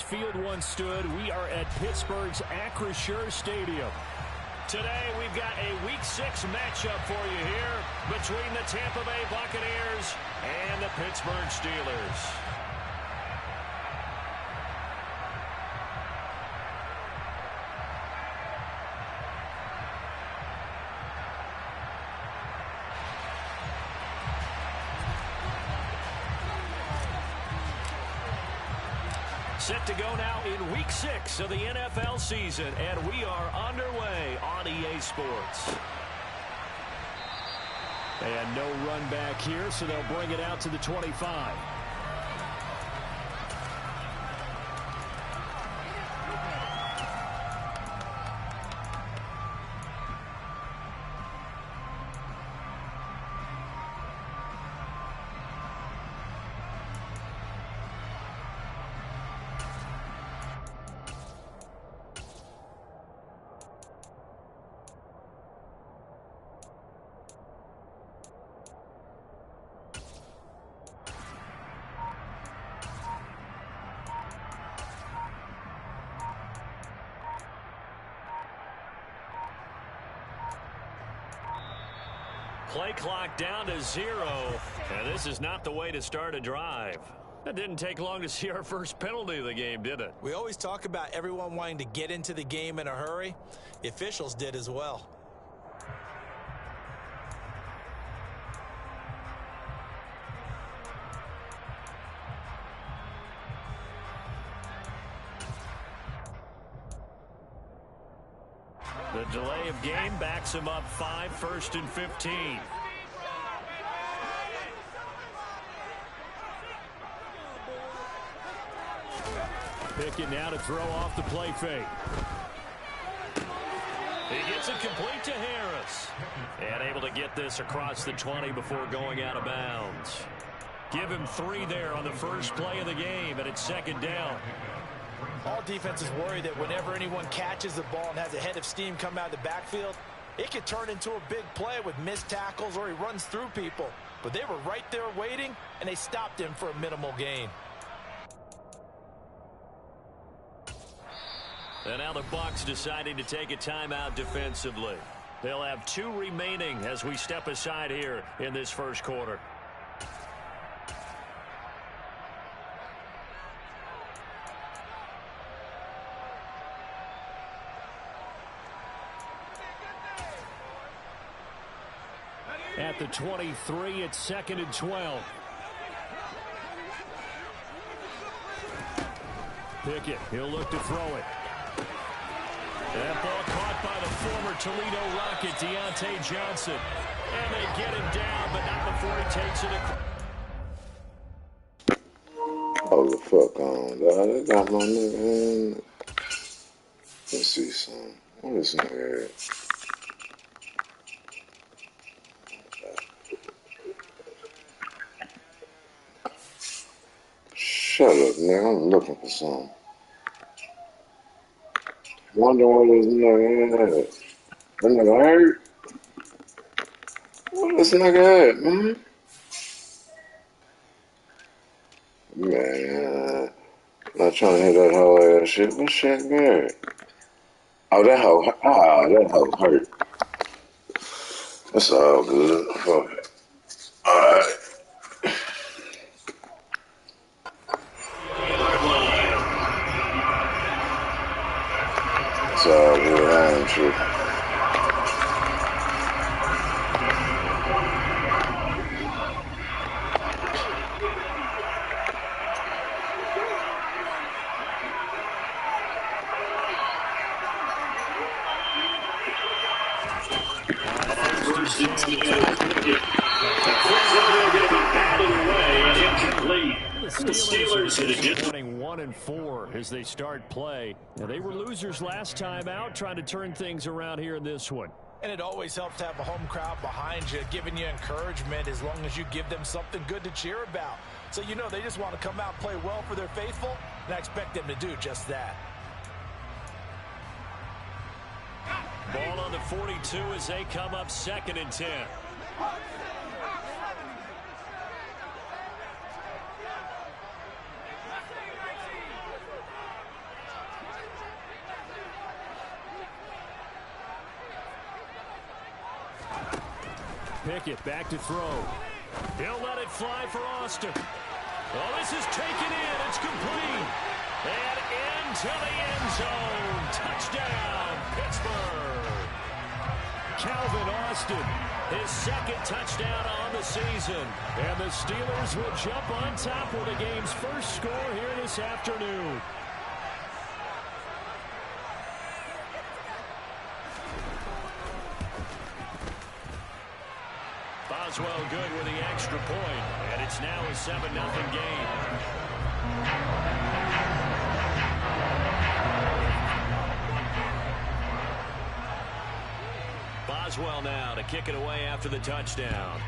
field once stood. We are at Pittsburgh's Acrisure Stadium. Today, we've got a Week 6 matchup for you here between the Tampa Bay Buccaneers and the Pittsburgh Steelers. Set to go now in Week 6 of the NFL season, and we are underway on EA Sports. And no run back here, so they'll bring it out to the 25. Play clock down to 0, and this is not the way to start a drive. That didn't take long to see our first penalty of the game, did it? We always talk about everyone wanting to get into the game in a hurry. The officials did as well. The delay of game backs him up 5, 1st and 15. Pickett now to throw off the play fake. He gets it complete to Harris. And able to get this across the 20 before going out of bounds. Give him 3 there on the first play of the game, and it's 2nd down. All defenses worry that whenever anyone catches the ball and has a head of steam come out of the backfield, it could turn into a big play with missed tackles or he runs through people. But they were right there waiting, and they stopped him for a minimal gain. And now the Bucs deciding to take a timeout defensively. They'll have 2 remaining as we step aside here in this first quarter. At the 23, it's 2nd and 12. Pickett, he'll look to throw it. That ball caught by the former Toledo Rocket, Deontay Johnson. And they get him down, but not before he takes it. Hold the fuck on, dog. They got my nigga in. Let's see something. What is this nigga at? Shut up, nigga. I'm looking for something. Wonder what this nigga at. That nigga hurt? What this nigga at, man? Man, not trying to hit that whole ass shit. What's Shaq Barrett? Oh, that hoe hurt. That's all good. Fuck it. Alright. It's all good. I ain't tripping. The Steelers running 1-4 as they start play. Now, they were losers last time out, trying to turn things around here in this one. And it always helps to have a home crowd behind you, giving you encouragement as long as you give them something good to cheer about. So you know they just want to come out and play well for their faithful, and I expect them to do just that. Ball on the 42 as they come up 2nd and 10. Pickett back to throw. He'll let it fly for Austin. Oh, this is taken in. It's complete. And into the end zone. Touchdown, Pittsburgh. Calvin Austin, his second touchdown on the season. And the Steelers will jump on top with the game's first score here this afternoon. Boswell good with the extra point, and it's now a 7-0 game. Boswell now to kick it away after the touchdown.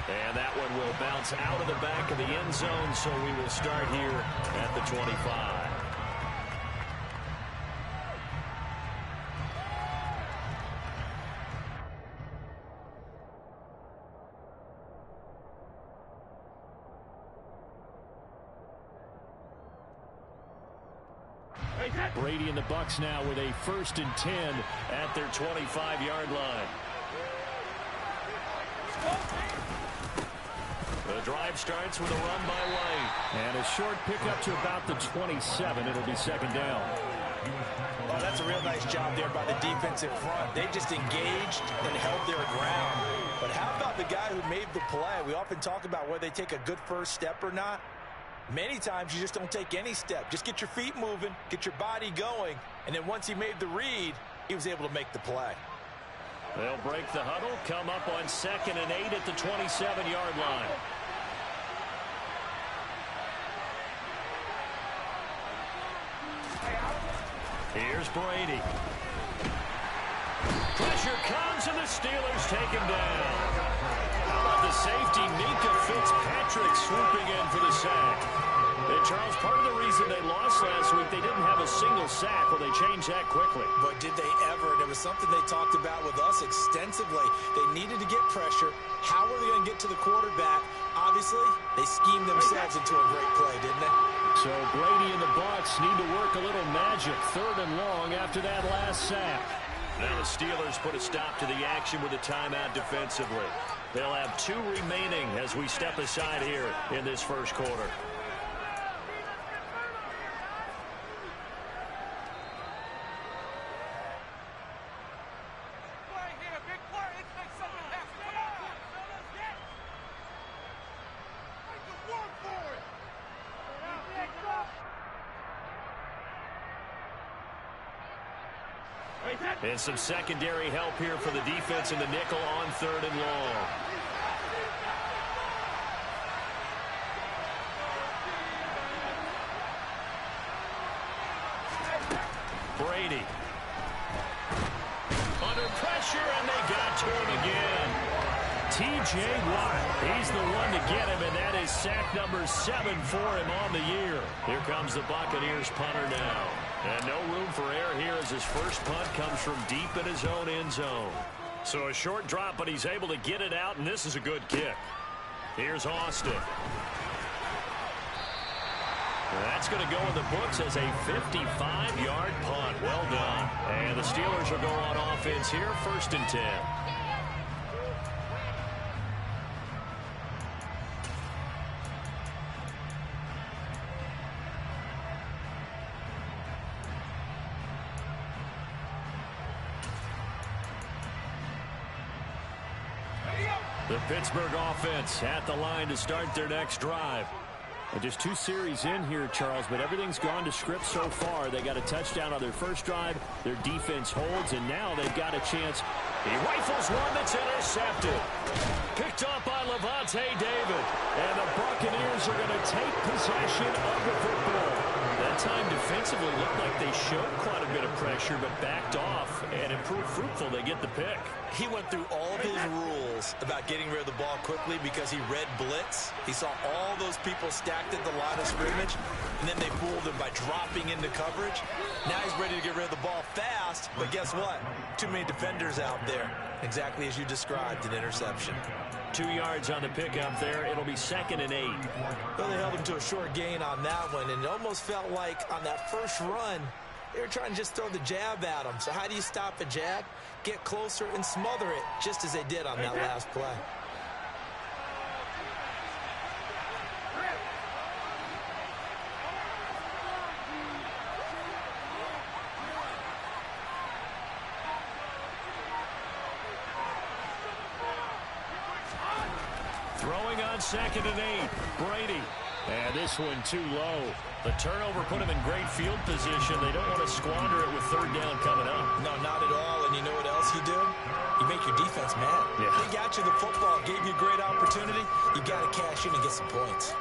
And that one will bounce out of the back of the end zone, so we will start here at the 25. Brady and the Bucs now with a 1st and 10 at their 25-yard line. The drive starts with a run by White. And a short pickup to about the 27. It'll be 2nd down. Well, that's a real nice job there by the defense in front. They just engaged and held their ground. But how about the guy who made the play? We often talk about whether they take a good first step or not. Many times you just don't take any step. Just get your feet moving, get your body going, and then once he made the read, he was able to make the play. They'll break the huddle, come up on 2nd and 8 at the 27-yard line. Here's Brady. Pressure comes, and the Steelers take him down. How about the safety, Minka Fitzpatrick, swooping in for the sack. And Charles, part of the reason they lost last week, they didn't have a single sack. Well, they changed that quickly. But did they ever? And it was something they talked about with us extensively. They needed to get pressure. How were they going to get to the quarterback? Obviously, they schemed themselves into a great play, didn't they? So Brady and the Bucs need to work a little magic. 3rd and long after that last sack. Now the Steelers put a stop to the action with a timeout defensively. They'll have 2 remaining as we step aside here in this first quarter. And some secondary help here for the defense in the nickel on 3rd and long. Brady. Under pressure, and they got to him again. T.J. Watt, he's the one to get him, and that is sack number 7 for him on the year. Here comes the Buccaneers punter now. And no room for error here as his first punt comes from deep in his own end zone. So a short drop, but he's able to get it out, and this is a good kick. Here's Austin. That's going to go in the books as a 55-yard punt. Well done. And the Steelers will go on offense here, 1st and 10. The Pittsburgh offense at the line to start their next drive. And just 2 series in here, Charles, but everything's gone to script so far. They got a touchdown on their first drive. Their defense holds, and now they've got a chance. He rifles one that's intercepted. Picked up by Levante David. And the Buccaneers are going to take possession of the football. That time defensively looked like they showed quite a bit of pressure, but backed off and improved fruitful. They get the pick. He went through all of his rules about getting rid of the ball quickly because he read blitz. He saw all those people stacked at the line of scrimmage, and then they fooled him by dropping into coverage. Now he's ready to get rid of the ball fast, but guess what? Too many defenders out there. Exactly as you described, an interception. 2 yards on the pickup there. It'll be 2nd and 8. Well, they held him to a short gain on that one, and it almost felt like on that first run, They were trying to just throw the jab at him. So how do you stop a jab? Get closer and smother it, just as they did on that last play. Throwing on 2nd and 8, Brady. And this one too low. The turnover put him in great field position. They don't want to squander it with 3rd down coming up. No, not at all. And you know what else you do? You make your defense mad. Yeah. They got you the football, gave you a great opportunity. You got to cash in and get some points.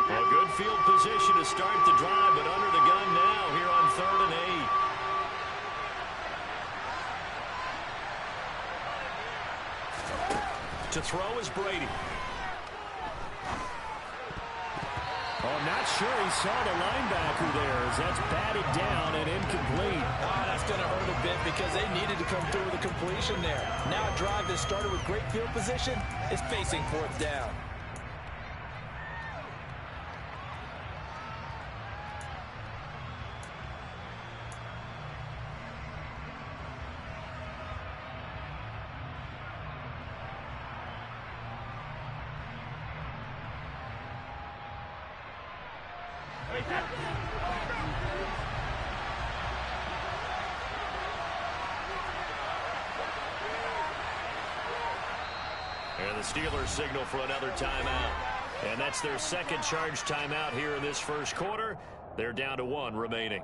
A good field position to start the drive, but under the gun now here on 3rd and 8. To throw is Brady. Oh, I'm not sure he saw the linebacker there as that's batted down and incomplete. Oh, that's going to hurt a bit because they needed to come through with a completion there. Now a drive that started with great field position is facing 4th down. And the Steelers signal for another timeout. And that's their 2nd charge timeout here in this 1st quarter. They're down to 1 remaining.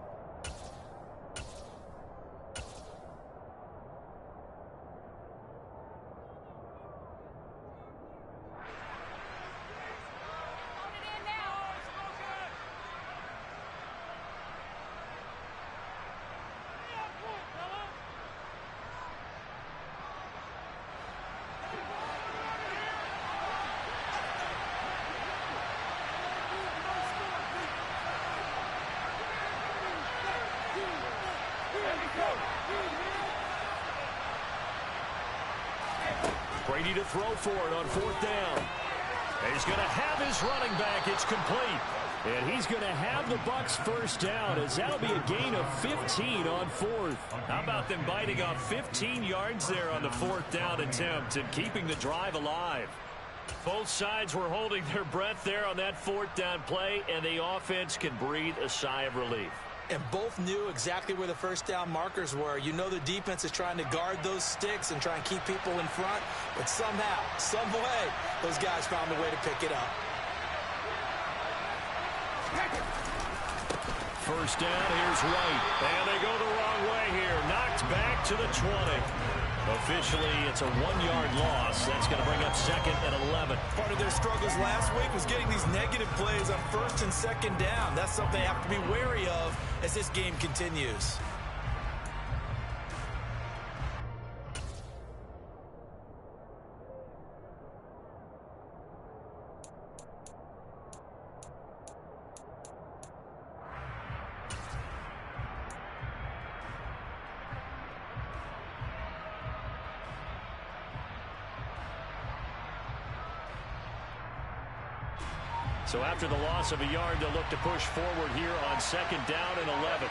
Brady to throw for it on 4th down. And he's going to have his running back. It's complete. And he's going to have the Bucs 1st down as that'll be a gain of 15 on 4th. How about them biting off 15 yards there on the 4th down attempt and keeping the drive alive? Both sides were holding their breath there on that 4th down play, and the offense can breathe a sigh of relief. And both knew exactly where the 1st down markers were. You know the defense is trying to guard those sticks and try and keep people in front. But somehow, some way, those guys found a way to pick it up. 1st down, here's White. And they go the wrong way here. Knocked back to the 20. Officially, it's a 1-yard loss. That's going to bring up 2nd and 11. Part of their struggles last week was getting these negative plays on 1st and 2nd down. That's something they have to be wary of as this game continues. So after the loss of a yard, they'll look to push forward here on 2nd down and 11.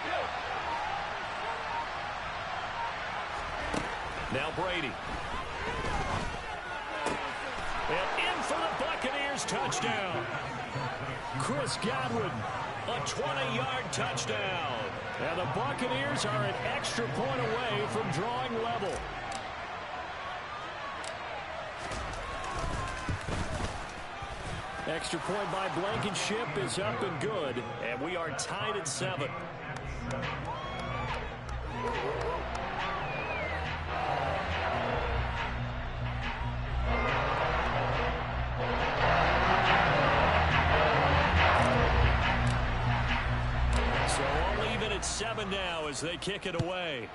Now Brady. And in for the Buccaneers touchdown. Chris Godwin, a 20-yard touchdown. And the Buccaneers are an extra point away from drawing level. Extra point by Blankenship is up and good, and we are tied at 7. So all even at 7 now as they kick it away.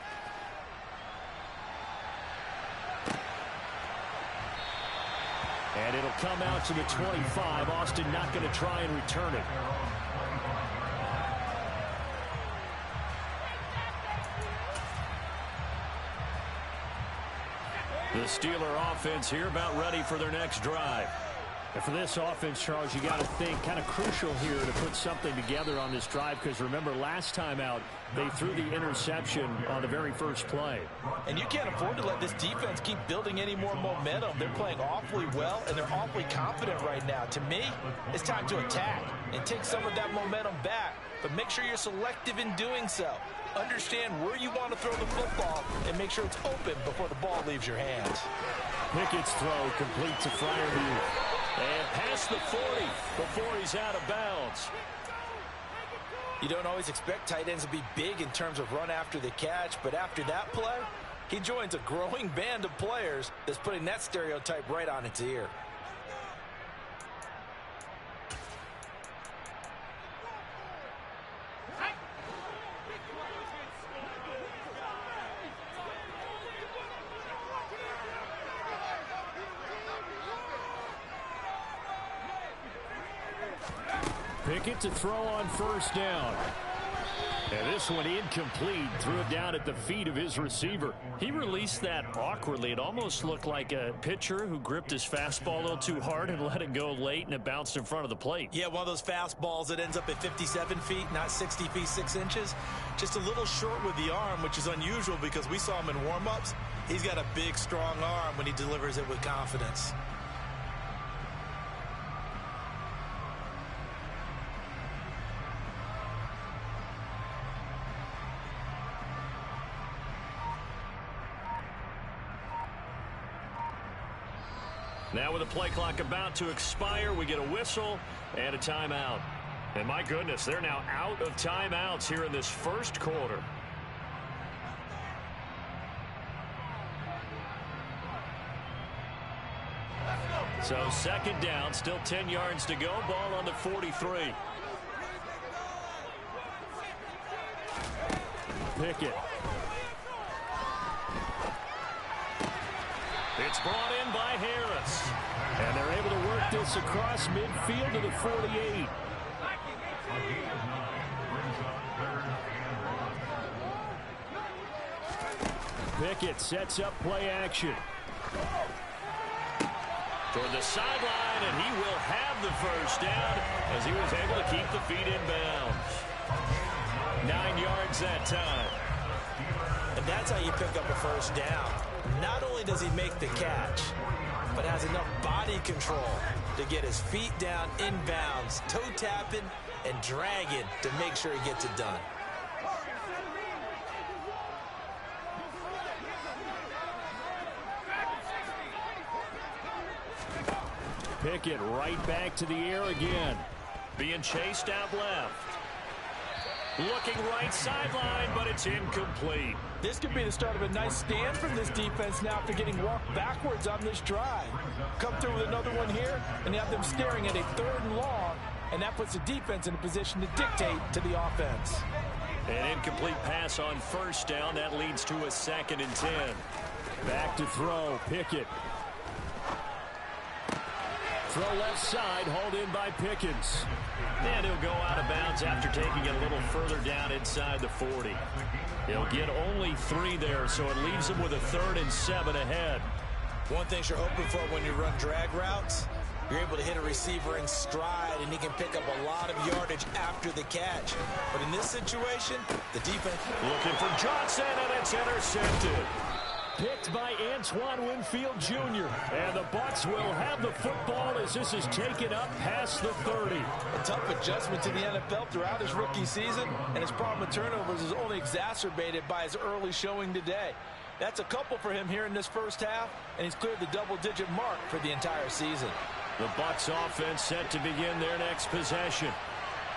And it'll come out to the 25. Austin not going to try and return it. The Steeler offense here about ready for their next drive. And for this offense, Charles, you got to think kind of crucial here to put something together on this drive, because remember last time out they threw the interception on the very first play. And you can't afford to let this defense keep building any more momentum. They're playing awfully well, and they're awfully confident right now. To me, it's time to attack and take some of that momentum back, but make sure you're selective in doing so. Understand where you want to throw the football and make sure it's open before the ball leaves your hands. Pickett's throw complete to Fryermuth. And past the 40 before he's out of bounds. You don't always expect tight ends to be big in terms of run after the catch, but after that play, he joins a growing band of players that's putting that stereotype right on its ear. Pickett to throw on first down. And this one incomplete. Threw it down at the feet of his receiver. He released that awkwardly. It almost looked like a pitcher who gripped his fastball a little too hard and let it go late, and it bounced in front of the plate. Yeah, one of those fastballs that ends up at 57 feet, not 60 feet, 6 inches. Just a little short with the arm, which is unusual because we saw him in warm-ups. He's got a big, strong arm when he delivers it with confidence. Now with the play clock about to expire, we get a whistle and a timeout. And my goodness, they're now out of timeouts here in this first quarter. So second down, still 10 yards to go, ball on the 43. Pickett. It's brought in by Harris. And they're able to work this across midfield to the 48. Pickett sets up play action. Toward the sideline, and he will have the first down as he was able to keep the feet in bounds. 9 yards that time. And that's how you pick up a first down. Not only does he make the catch, but has enough body control to get his feet down in bounds, toe tapping and dragging to make sure he gets it done. Pickett right back to the air again. Being chased out left. Looking right sideline, but it's incomplete. This could be the start of a nice stand from this defense now after getting walked backwards on this drive. Come through with another one here, and you have them staring at a 3rd and long, and that puts the defense in a position to dictate to the offense. An incomplete pass on first down. That leads to a 2nd and 10. Back to throw, Pickett. Throw left side, hauled in by Pickens. And he'll go out of bounds after taking it a little further down inside the 40. He'll get only 3 there, so it leaves him with a 3rd and 7 ahead. One thing you're hoping for when you run drag routes, you're able to hit a receiver in stride, and he can pick up a lot of yardage after the catch. But in this situation, the defense... Looking for Johnson, and it's intercepted. Picked by Antoine Winfield Jr. And the Bucs will have the football as this is taken up past the 30. A tough adjustment to the NFL throughout his rookie season, and his problem with turnovers is only exacerbated by his early showing today. That's a couple for him here in this first half, and he's cleared the double-digit mark for the entire season. The Bucs offense set to begin their next possession.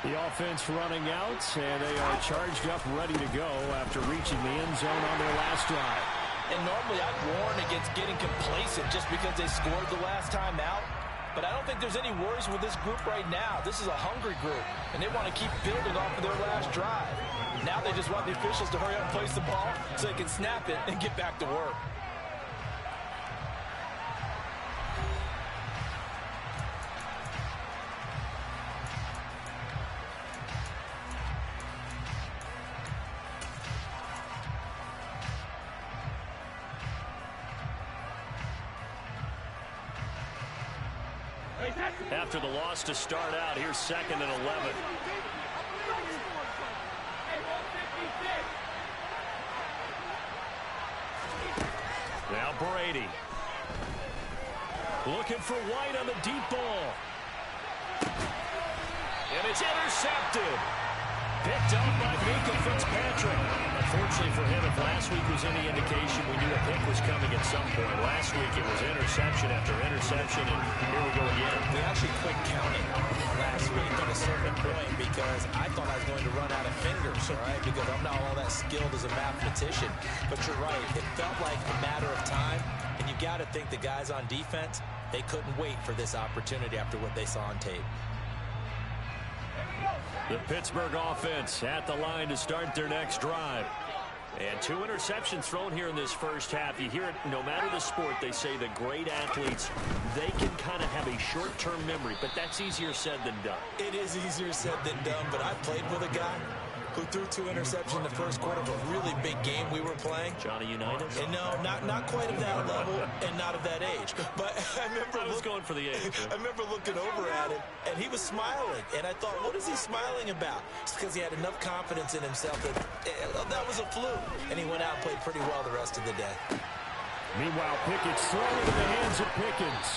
The offense running out, and they are charged up, ready to go after reaching the end zone on their last drive. And normally I'd warn against getting complacent just because they scored the last time out. But I don't think there's any worries with this group right now. This is a hungry group, and they want to keep building off of their last drive. Now they just want the officials to hurry up and place the ball so they can snap it and get back to work. after the loss to start out. Here's 2nd and 11. Now Brady. Looking for White on the deep ball. And it's intercepted. Picked up by Minkah Fitzpatrick. Unfortunately for him, if last week was any indication, we knew a pick was coming at some point. Last week it was interception after interception, and here we go again. We actually quit counting last week at a certain point because I thought I was going to run out of fingers, all right, because I'm not all that skilled as a mathematician. But you're right. It felt like a matter of time, and you got to think the guys on defense, they couldn't wait for this opportunity after what they saw on tape. The Pittsburgh offense at the line to start their next drive. And 2 interceptions thrown here in this first half. You hear it, no matter the sport, they say the great athletes, they can kind of have a short-term memory, but that's easier said than done. It is easier said than done, but I played with a guy who threw 2 interceptions in the first quarter of a really big game we were playing. Johnny Unitas? And no, not quite of that level and not of that age. But I was going for the age. I remember looking over at him, and he was smiling. And I thought, what is he smiling about? It's because he had enough confidence in himself that that was a fluke. And he went out and played pretty well the rest of the day. Meanwhile, Pickett's throwing in the hands of Pickens.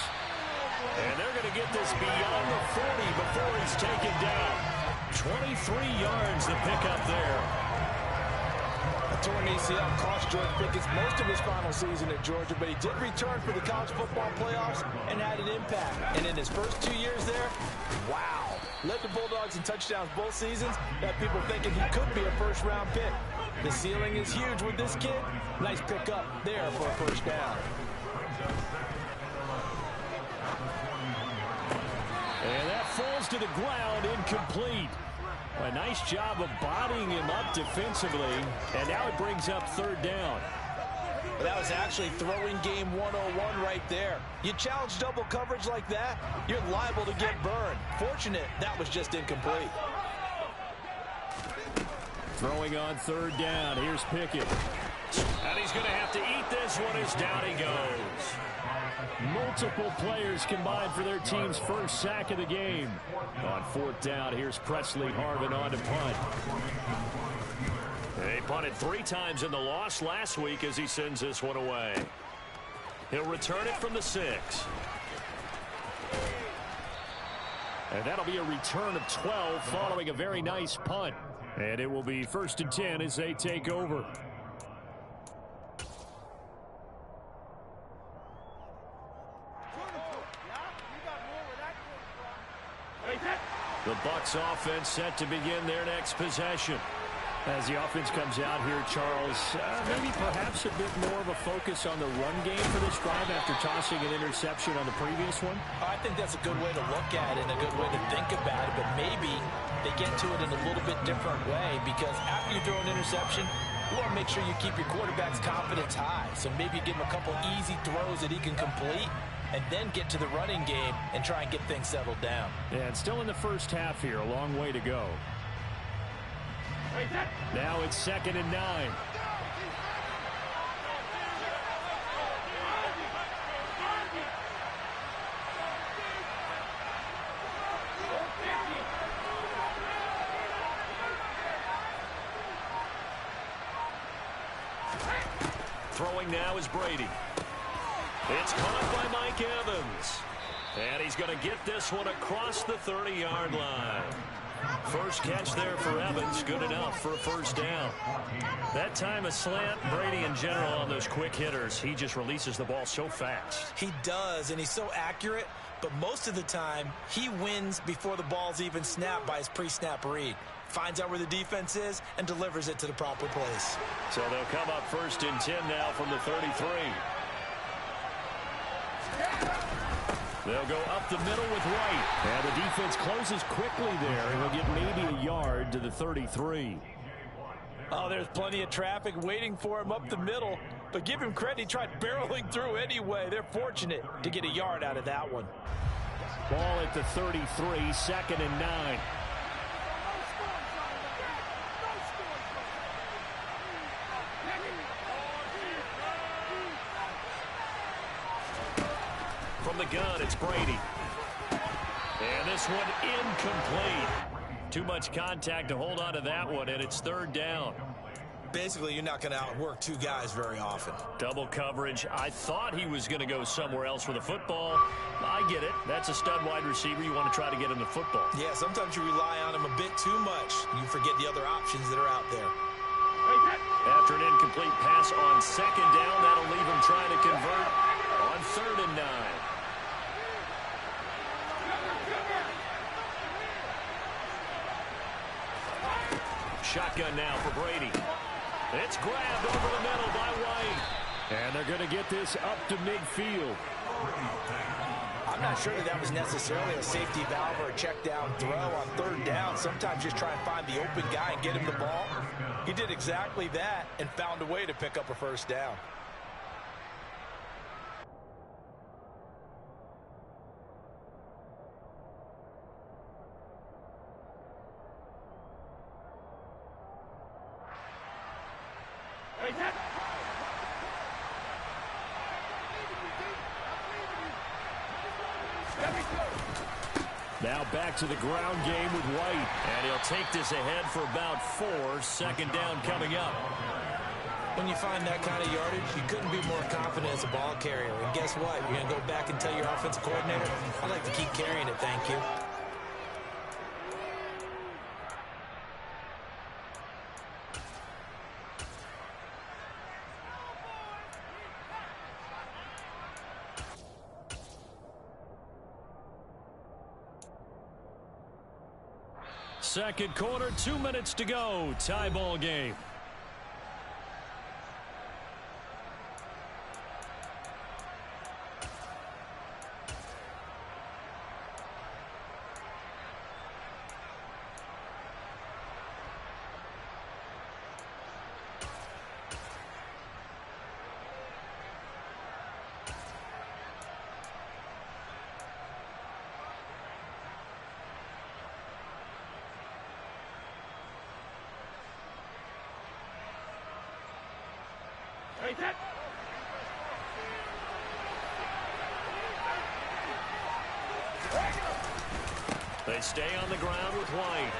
And they're going to get this beyond the 40 before he's taken down. 23 yards to pick up there. A torn ACL cost George Pickens most of his final season at Georgia, but he did return for the college football playoffs and had an impact. And in his first 2 years there, wow. Led the Bulldogs in touchdowns both seasons. Got people thinking he could be a first-round pick. The ceiling is huge with this kid. Nice pickup there for a first down. And that falls to the ground, incomplete. A nice job of bodying him up defensively, and now it brings up 3rd down. That was actually throwing game 101 right there. You challenge double coverage like that, you're liable to get burned. Fortunate, that was just incomplete. Throwing on 3rd down. Here's Pickett. And he's going to have to eat this one as down he goes. Multiple players combined for their team's first sack of the game. On 4th down, here's Presley Harvin on to punt. They punted 3 times in the loss last week as he sends this one away. He'll return it from the 6. And that'll be a return of 12 following a very nice punt. And it will be 1st and 10 as they take over. The Bucs offense set to begin their next possession. As the offense comes out here, Charles, maybe perhaps a bit more of a focus on the run game for this drive after tossing an interception on the previous one? I think that's a good way to look at it and a good way to think about it, but maybe they get to it in a little bit different way because after you throw an interception, you want to make sure you keep your quarterback's confidence high. So maybe you give him a couple easy throws that he can complete and then get to the running game and try and get things settled down. Yeah, and still in the first half here, a long way to go. Now it's 2nd and 9. Throwing now is Brady. It's caught by Mike Evans. And he's going to get this one across the 30-yard line. First catch there for Evans, good enough for a first down. That time a slant, Brady in general on those quick hitters, he just releases the ball so fast. He does, and he's so accurate, but most of the time he wins before the ball's even snapped by his pre-snap read. Finds out where the defense is and delivers it to the proper place. So they'll come up 1st and 10 now from the 33. They'll go up the middle with White. And the defense closes quickly there, and he'll get maybe a yard to the 33. Oh, there's plenty of traffic waiting for him up the middle. But give him credit, he tried barreling through anyway. They're fortunate to get a yard out of that one. Ball at the 33, 2nd and 9. From the gun, it's Brady. And this one incomplete. Too much contact to hold on to that one, and it's third down. Basically, you're not going to outwork two guys very often. Double coverage. I thought he was going to go somewhere else with the football. I get it. That's a stud wide receiver. You want to try to get him the football. Yeah, sometimes you rely on him a bit too much. You forget the other options that are out there. After an incomplete pass on second down, that'll leave him trying to convert on 3rd and 9. Shotgun now for Brady. It's grabbed over the middle by White. And they're going to get this up to midfield. I'm not sure that was necessarily a safety valve or a check down throw on 3rd down. Sometimes just try and find the open guy and get him the ball. He did exactly that and found a way to pick up a 1st down. Now back to the ground game with White. And he'll take this ahead for about 4. 2nd down coming up. When you find that kind of yardage, you couldn't be more confident as a ball carrier. And guess what? You're going to go back and tell your offensive coordinator, I'd like to keep carrying it, thank you. Second quarter, 2 minutes to go. Tie ball game. They stay on the ground with White.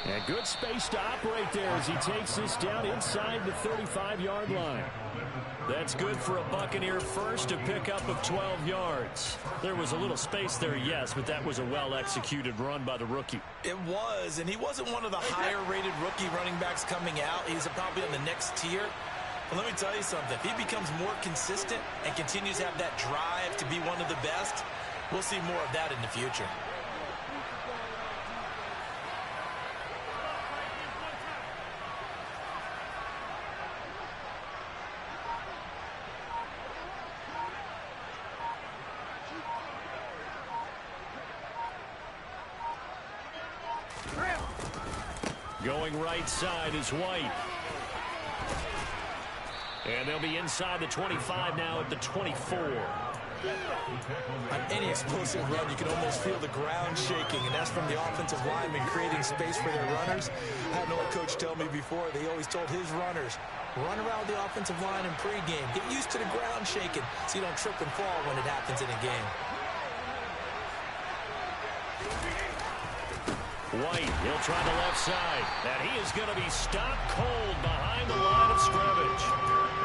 And good space to operate there as he takes this down inside the 35-yard line. That's good for a Buccaneer first, a pickup of 12 yards. There was a little space there, yes, but that was a well-executed run by the rookie. It was, and he wasn't one of the higher-rated rookie running backs coming out. He's probably on the next tier. But let me tell you something. If he becomes more consistent and continues to have that drive to be one of the best, we'll see more of that in the future. Going right side is White. And they'll be inside the 25 now at the 24. On any explosive run, you can almost feel the ground shaking, and that's from the offensive linemen creating space for their runners. I had an old coach tell me before, they always told his runners, run around the offensive line in pregame. Get used to the ground shaking so you don't trip and fall when it happens in a game. White, he'll try the left side. And he is going to be stopped cold behind the line of scrimmage.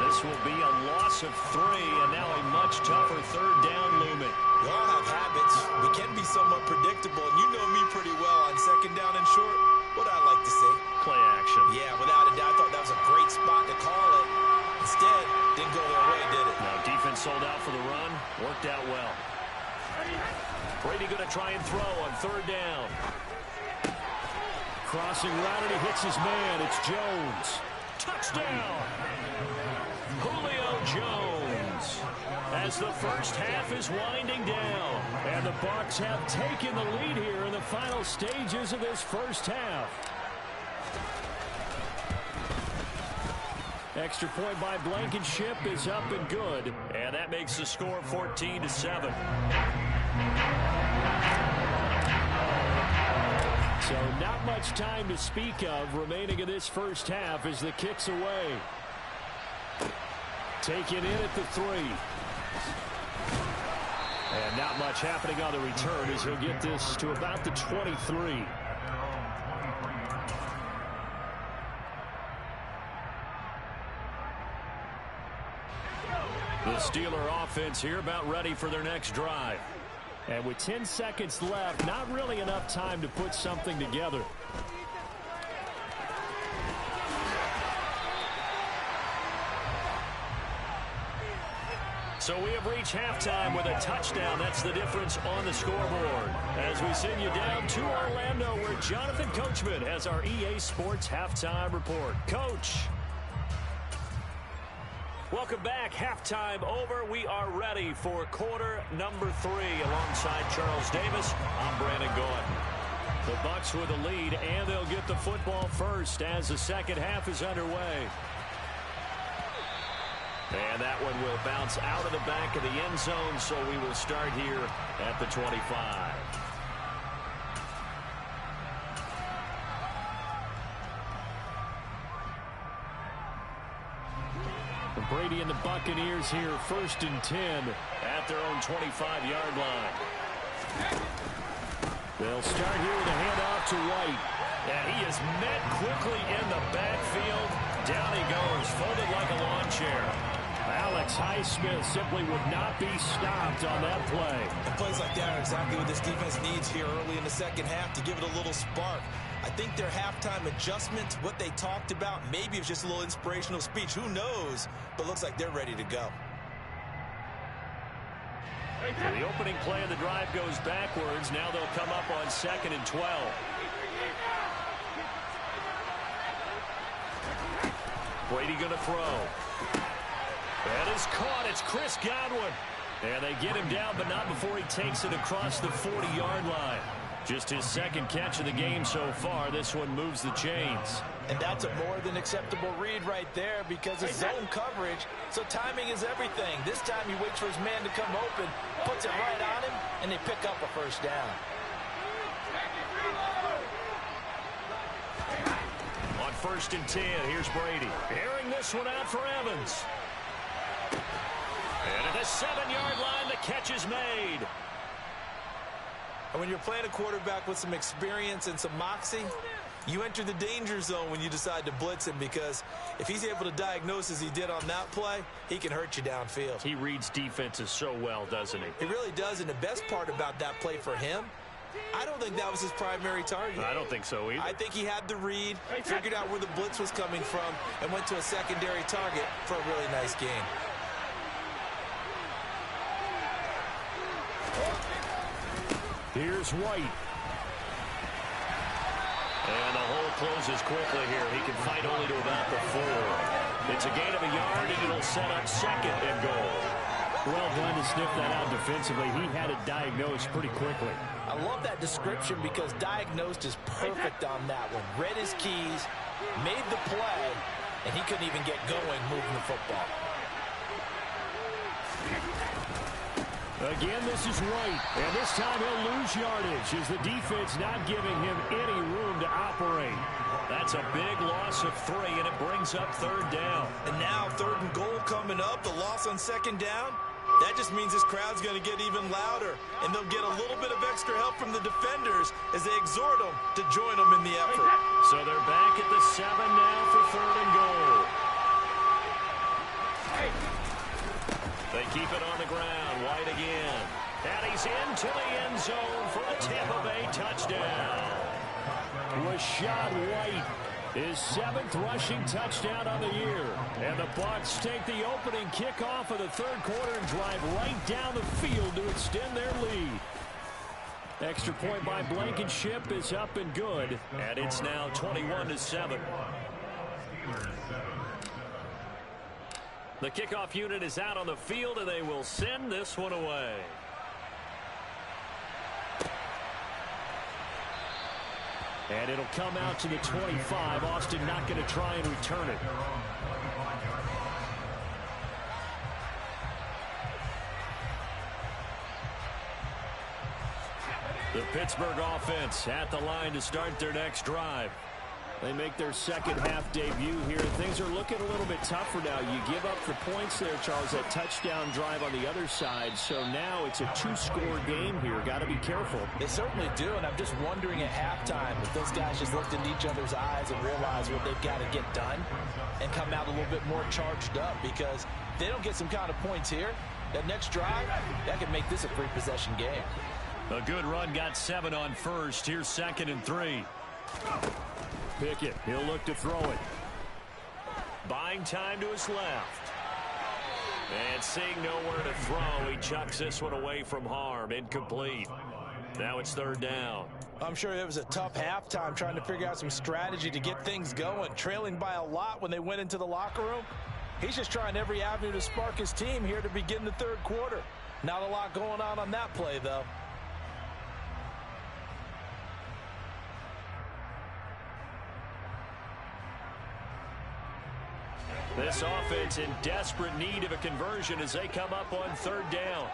This will be a loss of 3, and now a much tougher 3rd down looming. We all have habits. We can be somewhat predictable, and you know me pretty well on 2nd down and short. What I like to see. Play action. Yeah, without a doubt, I thought that was a great spot to call it. Instead, didn't go their way, did it? Now defense sold out for the run. Worked out well. Brady going to try and throw on 3rd down. Crossing route, and he hits his man. It's Jones. Touchdown! Julio Jones. As the first half is winding down. And the Bucs have taken the lead here in the final stages of this first half. Extra point by Blankenship is up and good. And that makes the score 14-7. So not much time to speak of remaining in this first half as the kick's away. Taken in at the 3. And not much happening on the return as he'll get this to about the 23. The Steeler offense here about ready for their next drive. And with 10 seconds left, not really enough time to put something together. So we have reached halftime with a touchdown. That's the difference on the scoreboard. As we send you down to Orlando, where Jonathan Coachman has our EA Sports Halftime Report. Coach. Welcome back. Halftime over. We are ready for quarter number 3. Alongside Charles Davis, I'm Brandon Gordon. The Bucs with the lead, and they'll get the football first as the second half is underway. And that one will bounce out of the back of the end zone, so we will start here at the 25. Brady and the Buccaneers here, 1st and 10 at their own 25-yard line. They'll start here with a handoff to White. And he is met quickly in the backfield. Down he goes, folded like a lawn chair. Alex Highsmith simply would not be stopped on that play. And plays like that are exactly what this defense needs here early in the second half to give it a little spark. I think their halftime adjustments, what they talked about, maybe it's just a little inspirational speech. Who knows? But looks like they're ready to go. So the opening play of the drive goes backwards. Now they'll come up on 2nd and 12. Brady going to throw. That is caught. It's Chris Godwin. And they get him down, but not before he takes it across the 40-yard line. Just his second catch of the game so far. This one moves the chains. And that's a more than acceptable read right there because it's zone coverage, so timing is everything. This time he waits for his man to come open, puts it right on him, and they pick up a first down. On 1st and 10, here's Brady. Airing this one out for Evans. And at the 7-yard line, the catch is made. And when you're playing a quarterback with some experience and some moxie, you enter the danger zone when you decide to blitz him, because if he's able to diagnose as he did on that play, he can hurt you downfield. He reads defenses so well, doesn't he? He really does, and the best part about that play for him, I don't think that was his primary target. I don't think so either. I think he had the read, figured out where the blitz was coming from, and went to a secondary target for a really nice game. Here's White. And the hole closes quickly here. He can fight only to about the 4. It's a gain of a yard, and it'll set up 2nd and goal. Well done to sniff that out defensively. He had it diagnosed pretty quickly. I love that description because diagnosed is perfect on that one. Read his keys, made the play, and he couldn't even get going moving the football. Again, this is White, and this time he'll lose yardage as the defense not giving him any room to operate. That's a big loss of 3, and it brings up 3rd down. And now 3rd and goal coming up, the loss on 2nd down. That just means this crowd's going to get even louder, and they'll get a little bit of extra help from the defenders as they exhort them to join them in the effort. So they're back at the 7 now for 3rd and goal. They keep it on the ground. White again. And he's into the end zone for a Tampa Bay touchdown. Rashad White, his 7th rushing touchdown on the year. And the Bucs take the opening kickoff of the 3rd quarter and drive right down the field to extend their lead. Extra point by Blankenship is up and good. And it's now 21-7. The kickoff unit is out on the field, and they will send this one away. And it'll come out to the 25. Austin not going to try and return it. The Pittsburgh offense at the line to start their next drive. They make their second half debut here. Things are looking a little bit tougher now. You give up the points there, Charles, that touchdown drive on the other side. So now it's a two-score game here. Got to be careful. They certainly do, and I'm just wondering at halftime if those guys just looked into each other's eyes and realized what they've got to get done and come out a little bit more charged up, because if they don't get some kind of points here, that next drive, that could make this a three-possession game. A good run, got 7 on first. Here's 2nd and 3. Pickett, he'll look to throw it. Buying time to his left. And seeing nowhere to throw, he chucks this one away from harm. Incomplete. Now it's 3rd down. I'm sure it was a tough halftime trying to figure out some strategy to get things going. Trailing by a lot when they went into the locker room. He's just trying every avenue to spark his team here to begin the 3rd quarter. Not a lot going on that play, though. This offense in desperate need of a conversion as they come up on 3rd down.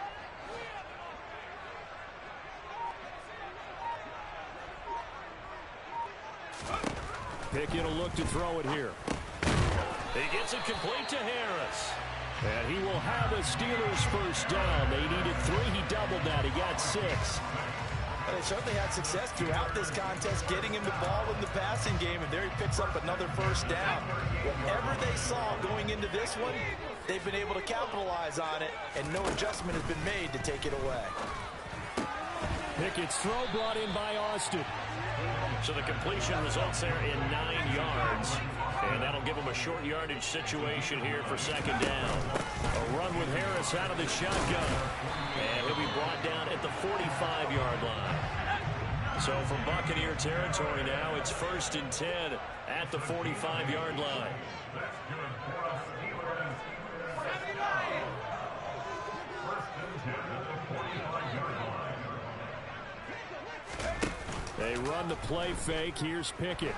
Pickett will look to throw it here. He gets it complete to Harris. And he will have a Steelers first down. They needed 3. He doubled that. He got 6. They certainly had success throughout this contest getting him the ball in the passing game, and there he picks up another first down. Whatever they saw going into this one, they've been able to capitalize on it, and no adjustment has been made to take it away. Pickett's throw brought in by Austin. So the completion results there in 9 yards. And that'll give him a short yardage situation here for 2nd down. A run with Harris out of the shotgun. And he'll be brought down at the 45-yard line. So from Buccaneer territory now, it's 1st and 10 at the 45-yard line. They run the play fake. Here's Pickett.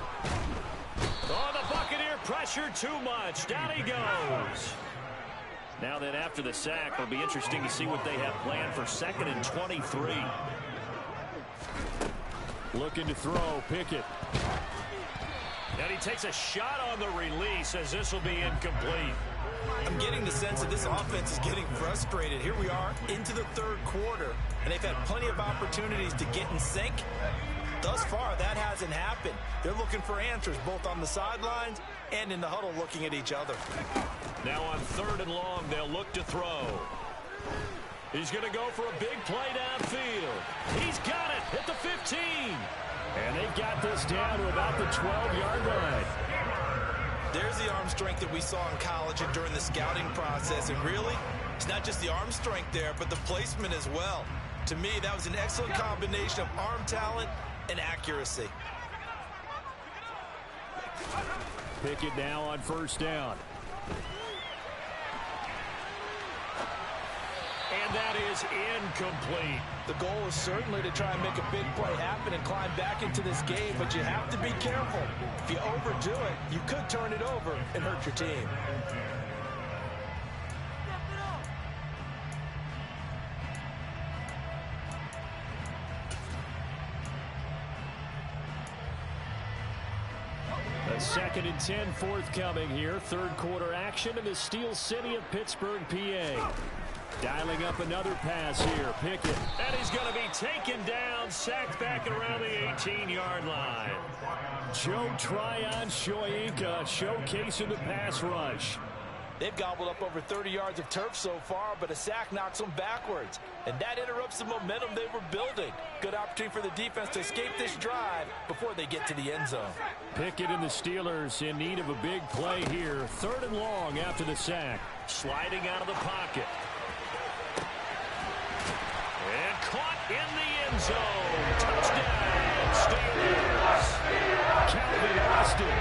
Oh, the Buccaneer pressure too much. Down he goes. Now then, after the sack, it'll be interesting to see what they have planned for 2nd and 23. Looking to throw, Pickett. And he takes a shot on the release as this will be incomplete. I'm getting the sense that this offense is getting frustrated. Here we are into the 3rd quarter, and they've had plenty of opportunities to get in sync. Thus far, that hasn't happened. They're looking for answers both on the sidelines and in the huddle looking at each other. Now on 3rd and long, they'll look to throw. He's going to go for a big play downfield. He's got it at the 15. And they've got this down to about the 12-yard line. There's the arm strength that we saw in college and during the scouting process. And really, it's not just the arm strength there, but the placement as well. To me, that was an excellent combination of arm talent and accuracy. Pickett now on 1st down. And that is incomplete. The goal is certainly to try and make a big play happen and climb back into this game, but you have to be careful. If you overdo it, you could turn it over and hurt your team. A 2nd and 10 forthcoming here. 3rd quarter action in the Steel City of Pittsburgh, PA. Dialing up another pass here. Pickett. And he's going to be taken down, sacked back around the 18-yard line. Joe Tryon Shoyinka showcasing the pass rush. They've gobbled up over 30 yards of turf so far, but a sack knocks them backwards. And that interrupts the momentum they were building. Good opportunity for the defense to escape this drive before they get to the end zone. Pickett and the Steelers in need of a big play here. 3rd and long after the sack. Sliding out of the pocket. And caught in the end zone. Touchdown, Steelers. Calvin Austin,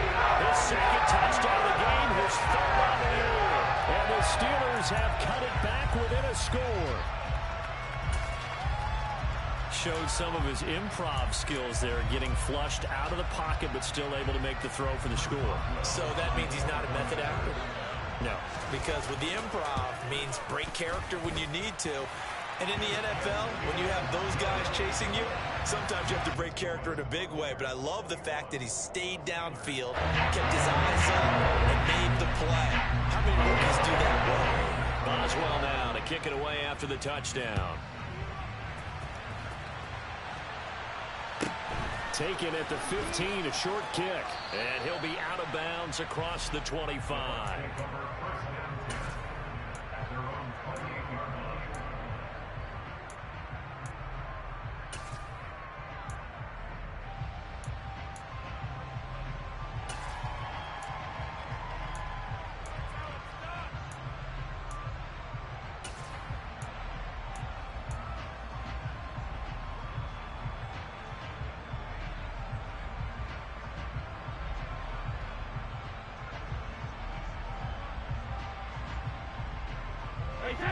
his 2nd touchdown of the game, his 3rd on the year. And the Steelers have cut it back within a score. Showed some of his improv skills there, getting flushed out of the pocket, but still able to make the throw for the score. So that means he's not a method actor? No. Because with the improv means break character when you need to. And in the NFL, when you have those guys chasing you, Sometimes you have to break character in a big way, but I love the fact that he stayed downfield, kept his eyes up, and made the play. How many rookies do that well? Boswell now to kick it away after the touchdown. Taken at the 15, a short kick. And he'll be out of bounds across the 25.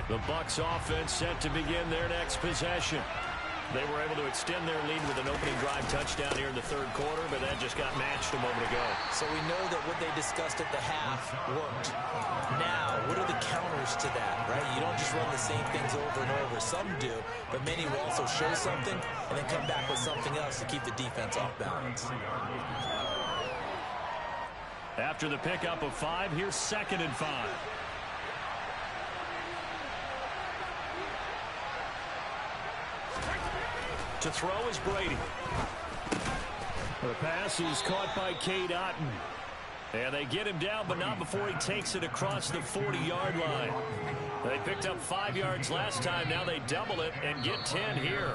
The Bucs offense set to begin their next possession. They were able to extend their lead with an opening drive touchdown here in the third quarter, but that just got matched a moment ago. So we know that what they discussed at the half worked. Now, what are the counters to that, right? You don't just run the same things over and over. Some do, but many will also show something and then come back with something else to keep the defense off balance. After the pickup of 5, here's 2nd and 5. To throw is Brady. The pass is caught by Cade Otton. And they get him down, but not before he takes it across the 40-yard line. They picked up 5 yards last time. Now they double it and get 10 here.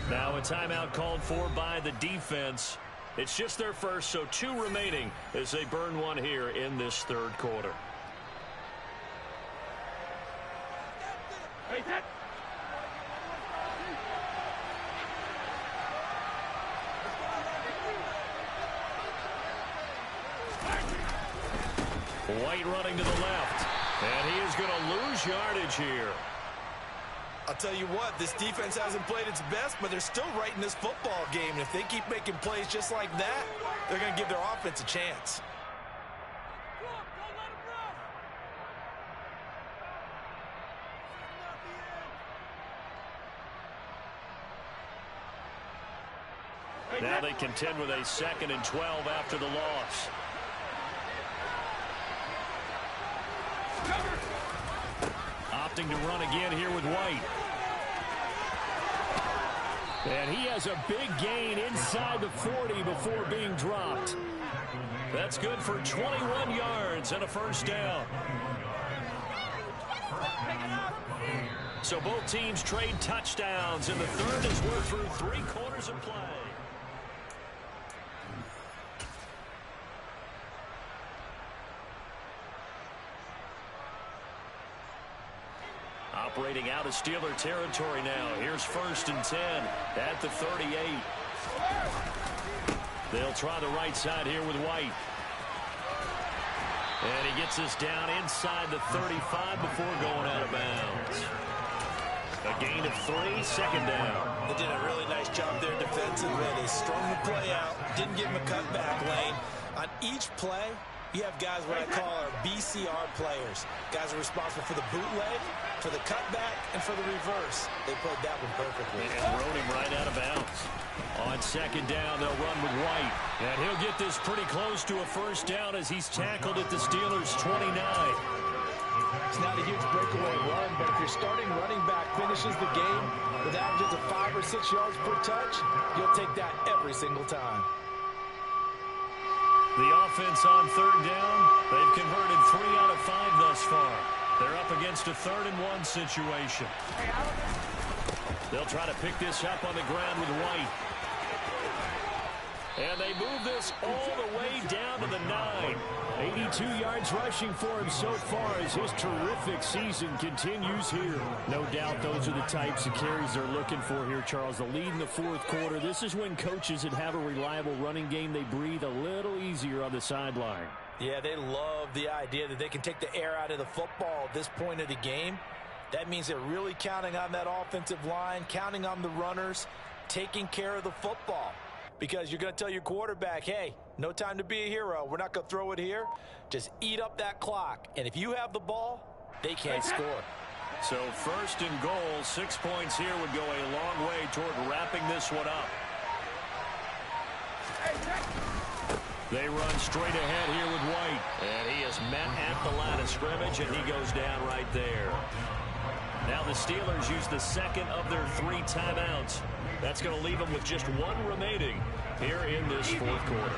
Now a timeout called for by the defense. It's just their first, so 2 remaining as they burn one here in this third quarter. White running to the left, and he is going to lose yardage here. I'll tell you what, this defense hasn't played its best, but they're still right in this football game. And if they keep making plays just like that, they're going to give their offense a chance. Now they contend with a 2nd and 12 after the loss. Opting to run again here with White. And he has a big gain inside the 40 before being dropped. That's good for 21 yards and a first down. So both teams trade touchdowns in the third as we're through 3 quarters of play. Operating out of Steeler territory now. Here's 1st and 10 at the 38. They'll try the right side here with White. And he gets us down inside the 35 before going out of bounds. A gain of 3, 2nd down. They did a really nice job there defensively. They strung the play out, didn't give him a cutback lane. On each play, you have guys what I call our BCR players. Guys are responsible for the bootleg, for the cutback, and for the reverse. They played that one perfectly. And rode him right out of bounds. On 2nd down, they'll run with White. And he'll get this pretty close to a first down as he's tackled at the Steelers' 29. It's not a huge breakaway run, but if your starting running back finishes the game with averages of 5 or 6 yards per touch, you'll take that every single time. The offense on 3rd down, they've converted 3 out of 5 thus far. They're up against a 3rd and 1 situation. They'll try to pick this up on the ground with White. And they move this all the way down to the 9. 82 yards rushing for him so far as his terrific season continues here. No doubt those are the types of carries they're looking for here, Charles. The lead in the 4th quarter. This is when coaches that have a reliable running game, they breathe a little easier on the sideline. Yeah, they love the idea that they can take the air out of the football at this point of the game. That means they're really counting on that offensive line, counting on the runners, taking care of the football. Because you're going to tell your quarterback, hey, no time to be a hero. We're not going to throw it here. Just eat up that clock. And if you have the ball, they can't score. So 1st and goal, 6 points here would go a long way toward wrapping this one up. They run straight ahead here with White. And he is met at the line of scrimmage, and he goes down right there. Now the Steelers use the second of their 3 timeouts. That's going to leave them with just 1 remaining here in this fourth quarter.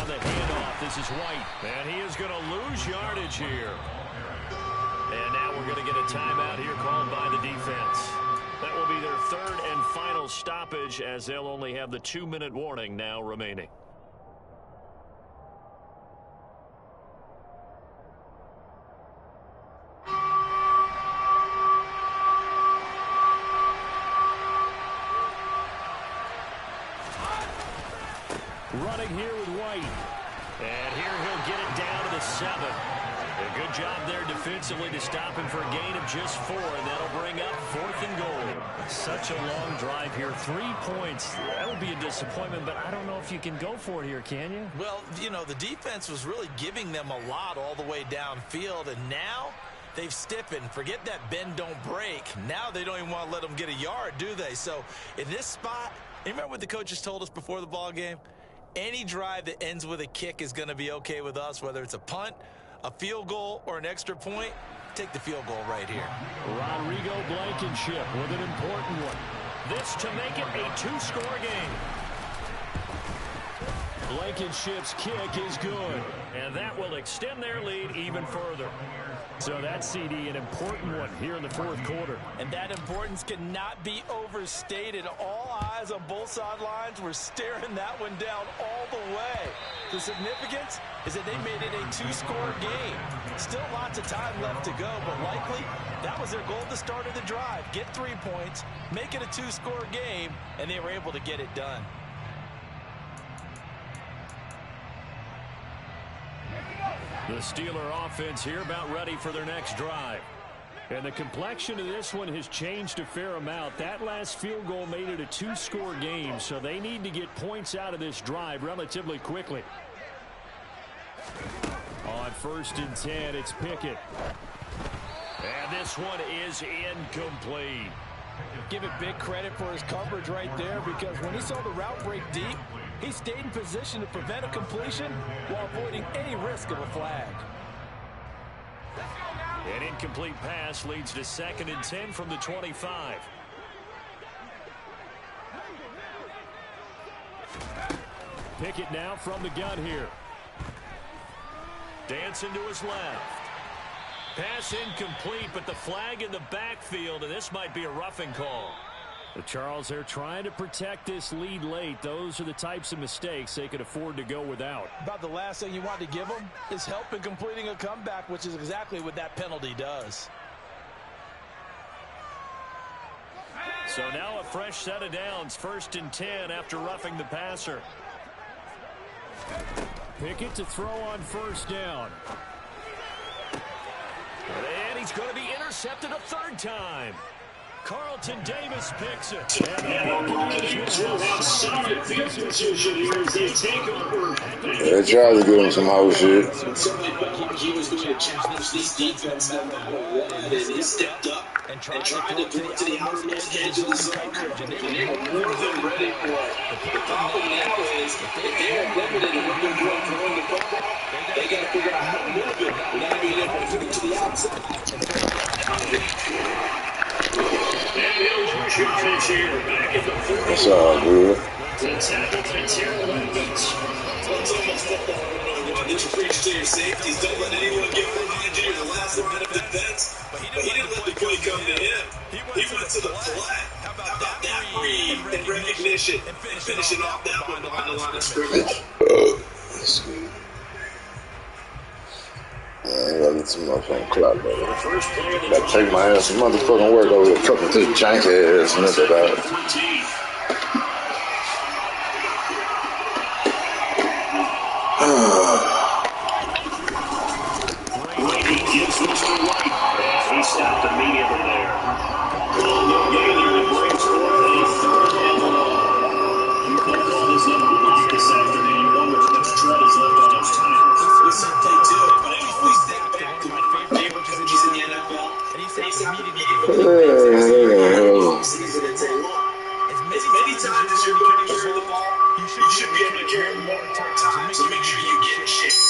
On the handoff, this is White. And he is going to lose yardage here. And now we're going to get a timeout here called by the defense. That will be their 3rd and final stoppage, as they'll only have the 2-minute warning now remaining. Running here with White. And here he'll get it down to the 7. A good job there defensively to stop him for a gain of just 4, and that'll bring up 4th and goal. Such a long drive here. 3 points. That would be a disappointment, but I don't know if you can go for it here, can you? Well, you know, the defense was really giving them a lot all the way downfield, and now they've stiffened. Forget that bend, don't break. Now they don't even want to let them get a yard, do they? So in this spot, you remember what the coaches told us before the ball game? Any drive that ends with a kick is going to be okay with us, whether it's a punt, a field goal, or an extra point. Take the field goal right here. Rodrigo Blankenship with an important one. This to make it a 2-score game. Blankenship's kick is good, and that will extend their lead even further. So that CD, an important one here in the fourth quarter. And that importance cannot be overstated. All eyes on both sidelines were staring that one down all the way. The significance is that they made it a 2-score game. Still lots of time left to go, but likely that was their goal at the start of the drive. Get 3 points, make it a 2-score game, and they were able to get it done. The Steeler offense here about ready for their next drive. And the complexion of this one has changed a fair amount. That last field goal made it a 2-score game, so they need to get points out of this drive relatively quickly. On 1st and 10, it's Pickett. And this one is incomplete. Give it big credit for his coverage right there, because when he saw the route break deep, he stayed in position to prevent a completion while avoiding any risk of a flag. An incomplete pass leads to 2nd and 10 from the 25. Pickett now from the gun here. Dancing to his left. Pass incomplete, but the flag in the backfield, and this might be a roughing call. Charles, they're trying to protect this lead late. Those are the types of mistakes they could afford to go without. About the last thing you want to give them is help in completing a comeback, which is exactly what that penalty does. So now a fresh set of downs. 1st and 10 after roughing the passer. Pickett to throw on 1st down. And he's going to be intercepted a 3rd time. Carlton Davis picks it. They tried to give him some whole shit. He was going to challenge this defense that he stepped up and tried to throw it to the outside edge of the zone coverage. And they were more than ready for it. The problem now is if they are limited in what they're doing throwing the football, they got to figure out how to move it without being able to put it to the outside. That's all good. It's almost football 101. Did you preach to your safeties? Don't let anyone get behind you. You're the last line of defense. But he didn't let the play come to him. He went to the flat. How about that read and recognition and finishing off that one behind the line of scrimmage? That's good. I ain't gotta get some motherfucking clock, baby. Gotta take my ass some motherfucking work over here talking to the jank ass nigga, dog. He stopped immediately there. The Braves scored a 3rd and long. You could call this a block this afternoon. You wonder how much tread is left on his tires. We certainly do, but if we step back to my favorite coaches in the season, it's a lot. As many times as you're going to carry the ball, you should be able to carry the ball more times. So make sure you get in shape.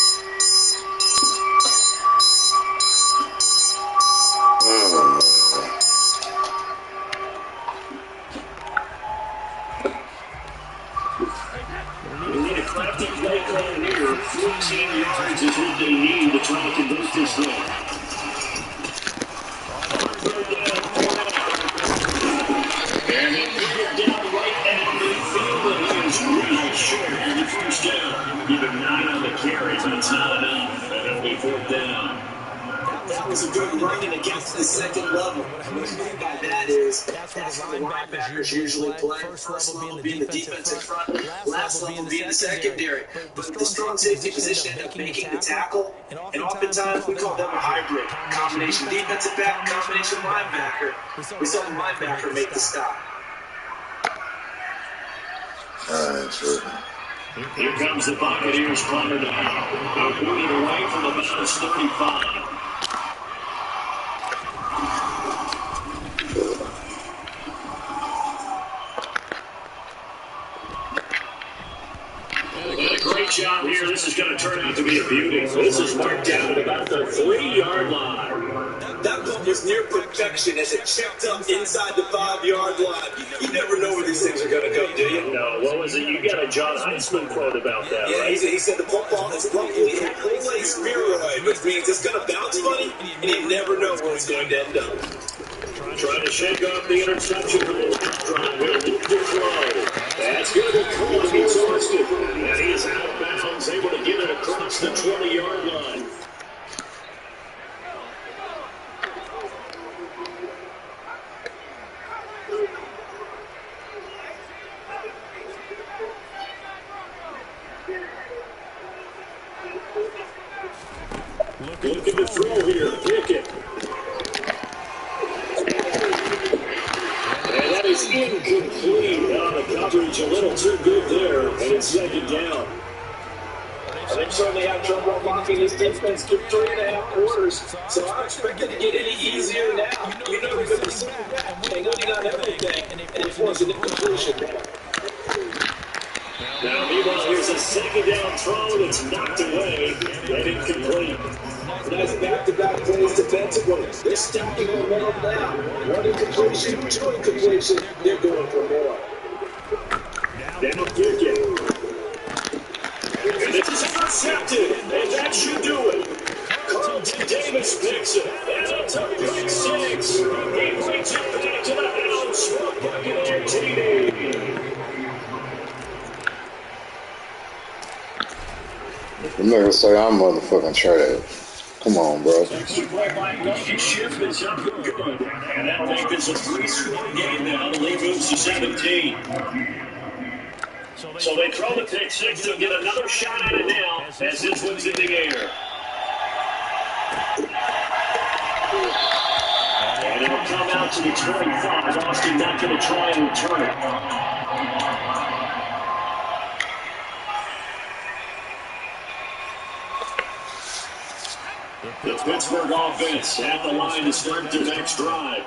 We need a crafty play call here. 14 yards is what they need to try to convert this thing. And they put it down right at midfield, but he is real short on the first down. Even 9 on the carry, but it's not enough. And it'll be 4th down. That was a good run and against the second level. What I mean by that is that's how the linebackers usually play. First level being the defensive front, last level being the secondary. But the strong safety position ended up making the tackle, and oftentimes we call them a hybrid. Combination defensive back, combination linebacker. We saw the linebacker make the stop. Here comes the Buccaneers punter now. They're moving away from about the 35. Great job here. This is going to turn out to be a beauty. This is marked down at about the 3-yard line. That bump was near perfection as it checked up inside the 5-yard line. You never know where these things are going to go, do you? No, what was it? You got a John Heisman quote about that, yeah, right? He said the football is roughly a play spheroid, which means it's going to bounce funny, and you never know where it's going to end up. Trying to shake off the interception from the left drive. They'll look to throw. That's going to be caught and exhausted. And he is out of bounds, able to get it across the 20-yard line. Looking to throw here. Pickett. And that is incomplete on the coverage. A little too good there. And it's 2nd down. And they certainly have trouble blocking this defense through 3.5 quarters. So I'm expecting to get any easier now. You know we're going to be sitting back and waiting on everything. And they force an incompletion. Now, meanwhile, here's a 2nd down throw that's knocked away and incomplete. Nice back-to-back plays defensively. They're stacking on one now. 1 incompletion, 2 incompletion. They're going for more. Now Pickett. And it's intercepted. And that should do it. Carlton Davis picks it. And it's a big 6. He brings it back to the house for Buccaneer TD. The nigga say I'm motherfucking trash. Come on, bro. Extra play by Lucky Shift is up for good. And that'll make this a 3-score game now. The lead moves to 17. So they throw the pick 6 to get another shot at it now as this one's in the air. And it'll come out to the 25. Austin not going to try and return it. The Pittsburgh offense at the line to start their next drive.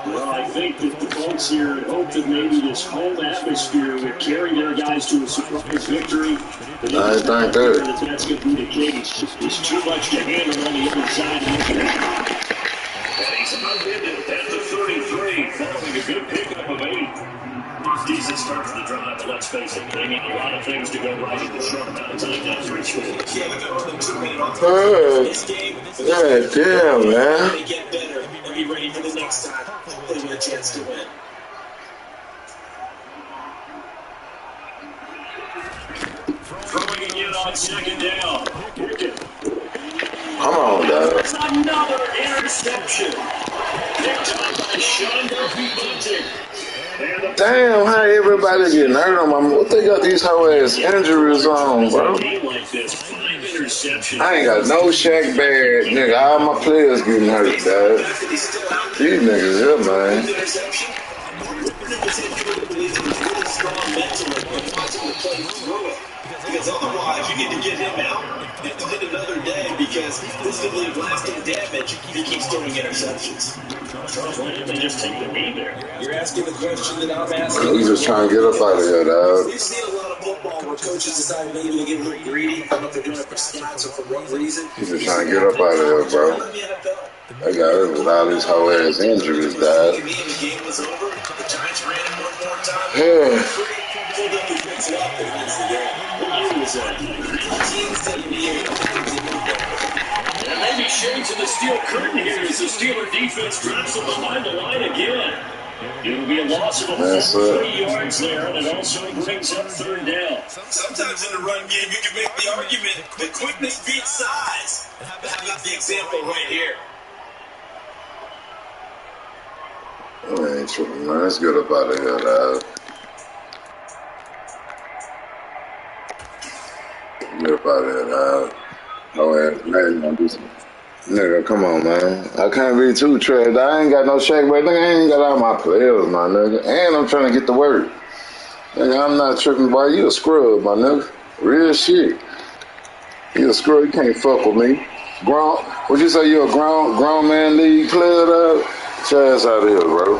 Well, I think that the Colts here hope that maybe this home atmosphere would carry their guys to a surprise victory. But I think that's going to be the case. There's too much to handle on the other side. And he's unbended at the 33, following a good pickup of 8. Decent start to the drive, but let's face it, they need a lot of things to go right in the short amount of time down 3 scores. Yeah, we got more than 2 minutes. This game, God damn, man. they get better and be ready for the next time. Hopefully with a chance to win. Throwing again on 2nd down. Pickett. Come on, dog. That's another interception. Picked up by Sean Murphy-Bunting. Damn, how everybody getting hurt on my... What they got these hoe-ass injuries on, bro? I ain't got no Shaq bag, nigga. All my players getting hurt, dog. These niggas here, man. Because otherwise, you need to get him out and play another day because this could leave lasting damage if he keeps throwing interceptions. Why didn't they just take the knee there? You're asking the question that I'm asking. He's just trying to get up out of here, dog. We've seen a lot of football where coaches decide maybe to get a little greedy. I don't know if they're doing it for stats or for what reason. He's just trying to get up out of here, bro. That guy with all these whole ass injuries, dog. The game was over. The Giants ran him one more time. Yeah. Pulled up his next lap and wins the game. What year was that? 1978. And maybe shades of the steel curtain here as the Steeler defense drops them behind the line again. It'll be a loss of a full 3 yards there, and it also brings up third down. Sometimes in the run game, you can make the argument that quickness beats size. How about the example right here? I ain't tripping, man. Let's get up out of here, dog. Get up out of here, dog. Oh, man, nigga, come on, man. I can't be too trash. I ain't got no shake, but nigga, I ain't got all my players, my nigga. And I'm trying to get the work. Nigga, I'm not tripping, boy. You a scrub, my nigga. Real shit. You a scrub. You can't fuck with me. Grown. What you say? You a grown man league player, dog? Get your ass out of here, bro.